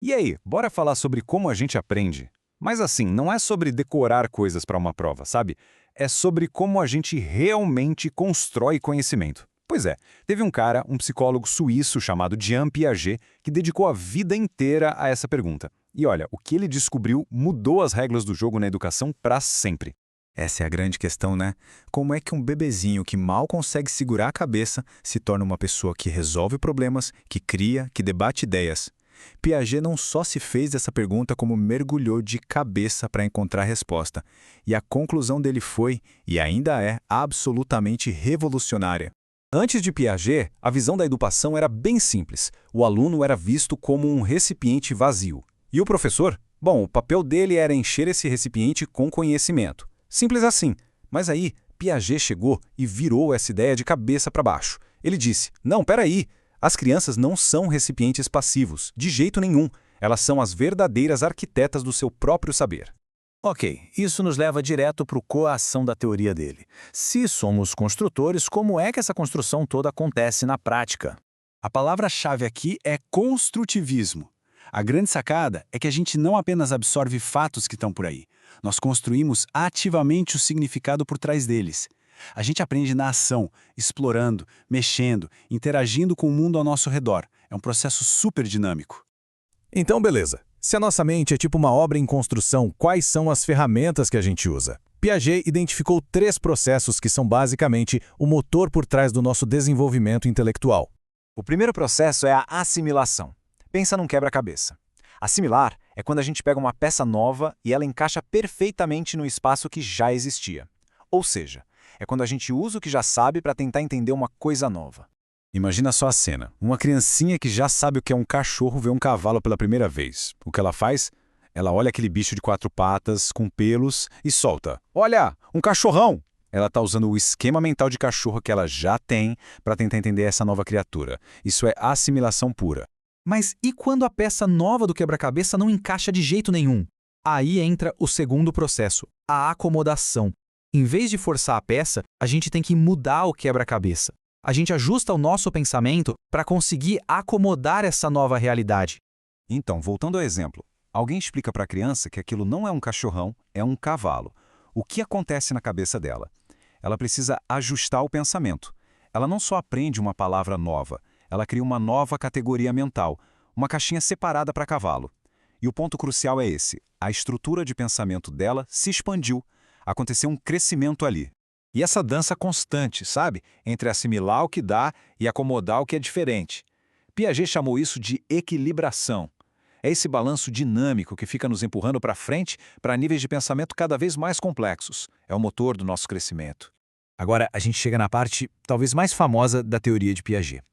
E aí, bora falar sobre como a gente aprende? Mas assim, não é sobre decorar coisas para uma prova, sabe? É sobre como a gente realmente constrói conhecimento. Pois é, teve um cara, um psicólogo suíço chamado Jean Piaget, que dedicou a vida inteira a essa pergunta. E olha, o que ele descobriu mudou as regras do jogo na educação para sempre. Essa é a grande questão, né? Como é que um bebezinho que mal consegue segurar a cabeça se torna uma pessoa que resolve problemas, que cria, que debate ideias? Piaget não só se fez dessa pergunta, como mergulhou de cabeça para encontrar a resposta. E a conclusão dele foi, e ainda é, absolutamente revolucionária. Antes de Piaget, a visão da educação era bem simples. O aluno era visto como um recipiente vazio. E o professor? Bom, o papel dele era encher esse recipiente com conhecimento. Simples assim. Mas aí, Piaget chegou e virou essa ideia de cabeça para baixo. Ele disse, não, peraí, as crianças não são recipientes passivos, de jeito nenhum. Elas são as verdadeiras arquitetas do seu próprio saber. Ok, isso nos leva direto para o coação da teoria dele. Se somos construtores, como é que essa construção toda acontece na prática? A palavra-chave aqui é construtivismo. A grande sacada é que a gente não apenas absorve fatos que estão por aí, nós construímos ativamente o significado por trás deles. A gente aprende na ação, explorando, mexendo, interagindo com o mundo ao nosso redor. É um processo super dinâmico. Então, beleza. Se a nossa mente é tipo uma obra em construção, quais são as ferramentas que a gente usa? Piaget identificou 3 processos que são basicamente o motor por trás do nosso desenvolvimento intelectual. O primeiro processo é a assimilação. Pensa num quebra-cabeça. Assimilar é quando a gente pega uma peça nova e ela encaixa perfeitamente no espaço que já existia. Ou seja, é quando a gente usa o que já sabe para tentar entender uma coisa nova. Imagina só a cena. Uma criancinha que já sabe o que é um cachorro vê um cavalo pela primeira vez. O que ela faz? Ela olha aquele bicho de 4 patas, com pelos, e solta. Olha, um cachorrão! Ela está usando o esquema mental de cachorro que ela já tem para tentar entender essa nova criatura. Isso é assimilação pura. Mas e quando a peça nova do quebra-cabeça não encaixa de jeito nenhum? Aí entra o segundo processo, a acomodação. Em vez de forçar a peça, a gente tem que mudar o quebra-cabeça. A gente ajusta o nosso pensamento para conseguir acomodar essa nova realidade. Então, voltando ao exemplo, alguém explica para a criança que aquilo não é um cachorrão, é um cavalo. O que acontece na cabeça dela? Ela precisa ajustar o pensamento. Ela não só aprende uma palavra nova, ela cria uma nova categoria mental, uma caixinha separada para cavalo. E o ponto crucial é esse: a estrutura de pensamento dela se expandiu, aconteceu um crescimento ali. E essa dança constante, sabe? Entre assimilar o que dá e acomodar o que é diferente. Piaget chamou isso de equilibração. É esse balanço dinâmico que fica nos empurrando para frente para níveis de pensamento cada vez mais complexos. É o motor do nosso crescimento. Agora, a gente chega na parte talvez mais famosa da teoria de Piaget.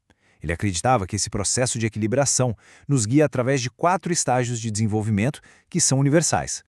Ele acreditava que esse processo de equilibração nos guia através de 4 estágios de desenvolvimento que são universais.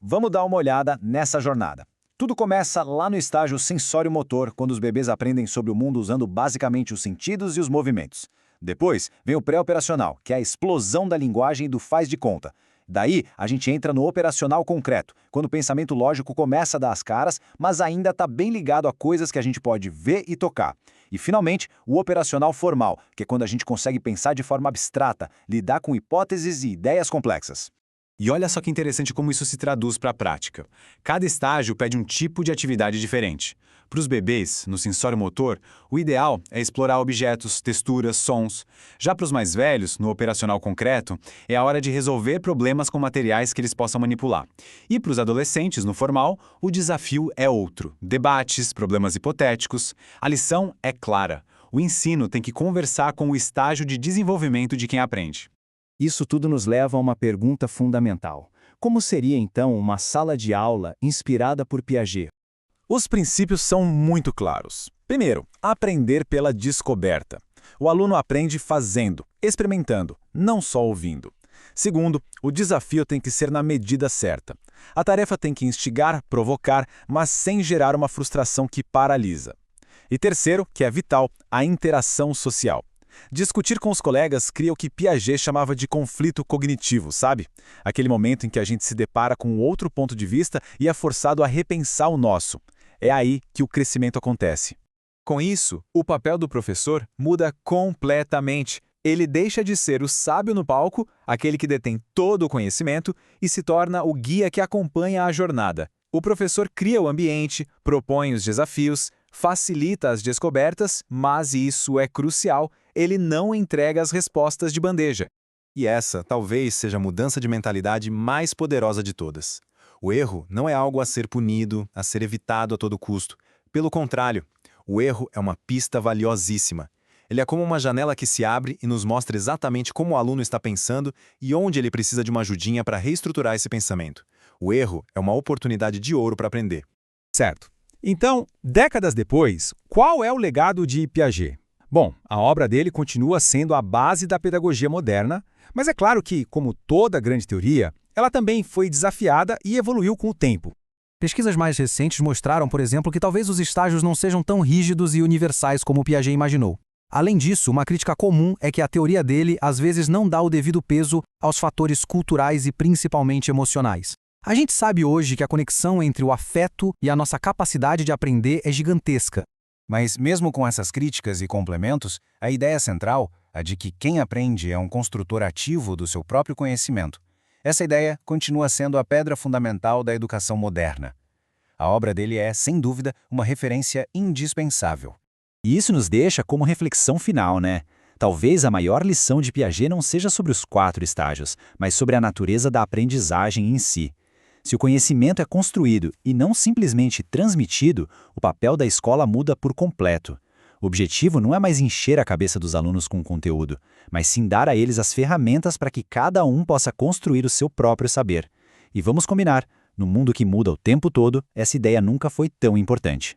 Vamos dar uma olhada nessa jornada. Tudo começa lá no estágio sensório-motor, quando os bebês aprendem sobre o mundo usando basicamente os sentidos e os movimentos. Depois vem o pré-operacional, que é a explosão da linguagem e do faz de conta. Daí, a gente entra no operacional concreto, quando o pensamento lógico começa a dar as caras, mas ainda está bem ligado a coisas que a gente pode ver e tocar. E, finalmente, o operacional formal, que é quando a gente consegue pensar de forma abstrata, lidar com hipóteses e ideias complexas. E olha só que interessante como isso se traduz para a prática. Cada estágio pede um tipo de atividade diferente. Para os bebês, no sensório motor, o ideal é explorar objetos, texturas, sons. Já para os mais velhos, no operacional concreto, é a hora de resolver problemas com materiais que eles possam manipular. E para os adolescentes, no formal, o desafio é outro. Debates, problemas hipotéticos. A lição é clara. O ensino tem que conversar com o estágio de desenvolvimento de quem aprende. Isso tudo nos leva a uma pergunta fundamental. Como seria, então, uma sala de aula inspirada por Piaget? Os princípios são muito claros. Primeiro, aprender pela descoberta. O aluno aprende fazendo, experimentando, não só ouvindo. Segundo, o desafio tem que ser na medida certa. A tarefa tem que instigar, provocar, mas sem gerar uma frustração que paralisa. E terceiro, que é vital, a interação social. Discutir com os colegas cria o que Piaget chamava de conflito cognitivo, sabe? Aquele momento em que a gente se depara com outro ponto de vista e é forçado a repensar o nosso. É aí que o crescimento acontece. Com isso, o papel do professor muda completamente. Ele deixa de ser o sábio no palco, aquele que detém todo o conhecimento, e se torna o guia que acompanha a jornada. O professor cria o ambiente, propõe os desafios, facilita as descobertas, mas, e isso é crucial, ele não entrega as respostas de bandeja. E essa talvez seja a mudança de mentalidade mais poderosa de todas. O erro não é algo a ser punido, a ser evitado a todo custo. Pelo contrário, o erro é uma pista valiosíssima. Ele é como uma janela que se abre e nos mostra exatamente como o aluno está pensando e onde ele precisa de uma ajudinha para reestruturar esse pensamento. O erro é uma oportunidade de ouro para aprender. Certo. Então, décadas depois, qual é o legado de Piaget? Bom, a obra dele continua sendo a base da pedagogia moderna, mas é claro que, como toda grande teoria, ela também foi desafiada e evoluiu com o tempo. Pesquisas mais recentes mostraram, por exemplo, que talvez os estágios não sejam tão rígidos e universais como Piaget imaginou. Além disso, uma crítica comum é que a teoria dele às vezes não dá o devido peso aos fatores culturais e principalmente emocionais. A gente sabe hoje que a conexão entre o afeto e a nossa capacidade de aprender é gigantesca. Mas mesmo com essas críticas e complementos, a ideia central, a de que quem aprende é um construtor ativo do seu próprio conhecimento, essa ideia continua sendo a pedra fundamental da educação moderna. A obra dele é, sem dúvida, uma referência indispensável. E isso nos deixa como reflexão final, né? Talvez a maior lição de Piaget não seja sobre os 4 estágios, mas sobre a natureza da aprendizagem em si. Se o conhecimento é construído e não simplesmente transmitido, o papel da escola muda por completo. O objetivo não é mais encher a cabeça dos alunos com conteúdo, mas sim dar a eles as ferramentas para que cada um possa construir o seu próprio saber. E vamos combinar, no mundo que muda o tempo todo, essa ideia nunca foi tão importante.